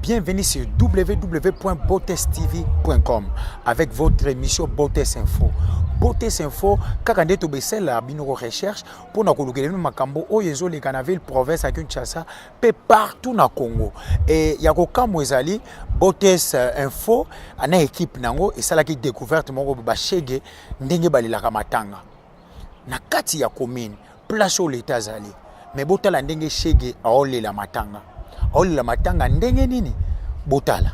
Bienvenue sur www.botestv.com avec votre émission Botes Info. Botes Info, kaka nde to besela bino recherche pour na kolukele makambo oyo ezoleka na ville province à Kinshasa pe partout na Congo. Et ya kokambo ezali Botes Info ana équipe nango esalaki découverte moko ba shege ndenge balilaka matanga. Na kati ya commune place au l'état zali. Mais botala ndenge shege aolela matanga. Aolela matanga ndenge nini? Botala.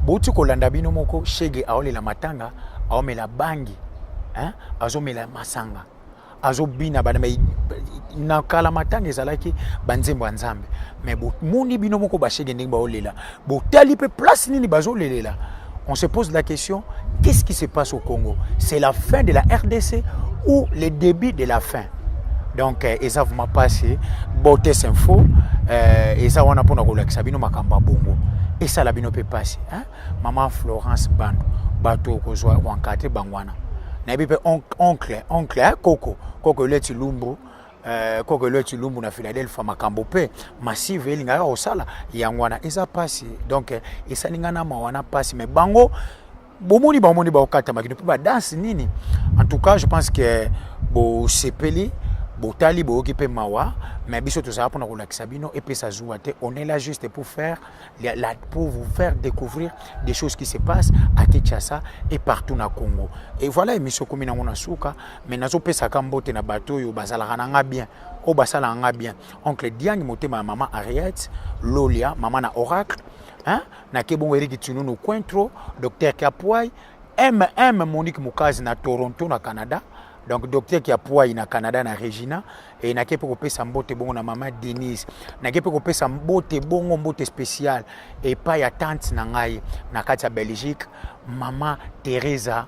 Bouti kolanda bino moko shege aolela matanga aomela bangi azomela masanga azobina bana na kala matanga ezalaki banzembo ya nzambe mais moni bino moko ba shege ndenge baolela botali pe place nini bazolelela. On se pose la question, qu'est-ce qui se passe au Congo? C'est la fin de la RDC ou le début de la fin? Donc ça vous m'a passé Botes Info et ça on a pour nous relaxer bino makamba bongo. Et ça la bino peut passer maman Florence Bando bato kozwa wankate bangwana na bipe oncle koko leti lumbu na Philadelphia makambo pe massive elinga osala yangwana eza passi donc esalingana mawana passi mais bango bomoni ba okata makino pe ba danse nini. En tout cas je pense que bo sepeli Botali occupé mawa mais biso to ça pour nous relaxer bino et puis ça joue on est là juste pour vous faire découvrir des choses qui se passent à Kinshasa et partout na Congo. Et voilà émission comme na mona suka mais nazo pesa kambote na bato yo bazala nga bien o basala nga bien oncle Diang motema maman Ariette Lolia maman na Oracle na kebon Eric Tununu Cointro docteur Kapoy MM Monique Mukazi na Toronto na Canada. donc docteur qui a poa ina Canada na Regina et na kepe kopesa mbote bongo na mama Denise na kepe kopesa mbote bongo mbote spécial et pas ya tante na ngai na kati ya Belgique mama Teresa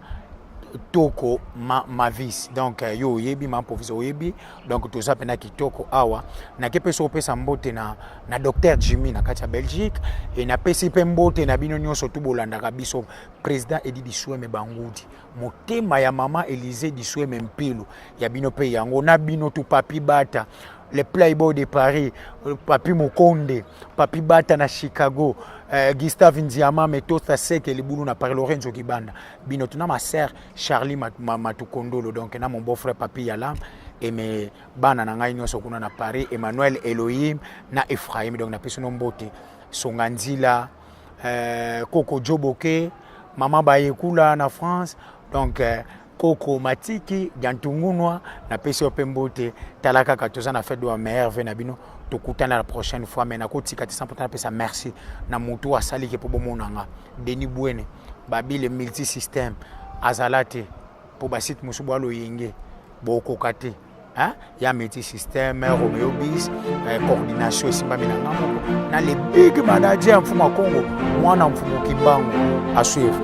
Toko ma vis donc yo yebi ma professeur yebi donc tout ça pena kitoko awa na kepe so pesa mbote na docteur Jimmy na kati ya Belgique et na pesi pe mbote na bino nyonso tu bolanda biso président Edi Disweme Bangudi motema ya mama Élysée Disweme Mpilu ya bino pe yango na bino tu papi bata les Playboy de Paris, Papi Mokonde, Papi Bata na Chicago, Gustave Ndiama, Metosa Seke, les boulons na Paris, Lorenzo Kibanda. Bino, tu na ma sœur Charlie Matukondolo, donc na mon beau-frère Papi Yalam, et mes bana na ngai nyonso kuna na Paris, Emmanuel Elohim, na Ephraim, donc na personne mbote, Songanzila, Coco Joboke, Maman Bayekula na France, donc Koko Matiki, Gantungunwa, na pesi opembote, talaka katoza na fait de meilleur ve na bino, tokutana la prochaine fois, mais na koti kati 100% pesa merci, na mutu asali ke pobo monanga, Denis Bouene, babi le multisystème, azalate, po basit musubo alo yenge, boko kate, hein? Ya multisystème, Romeo Bis, coordination simba minanga, na le big manager mfuma Congo, mwana mfumo Kibango, à suivre.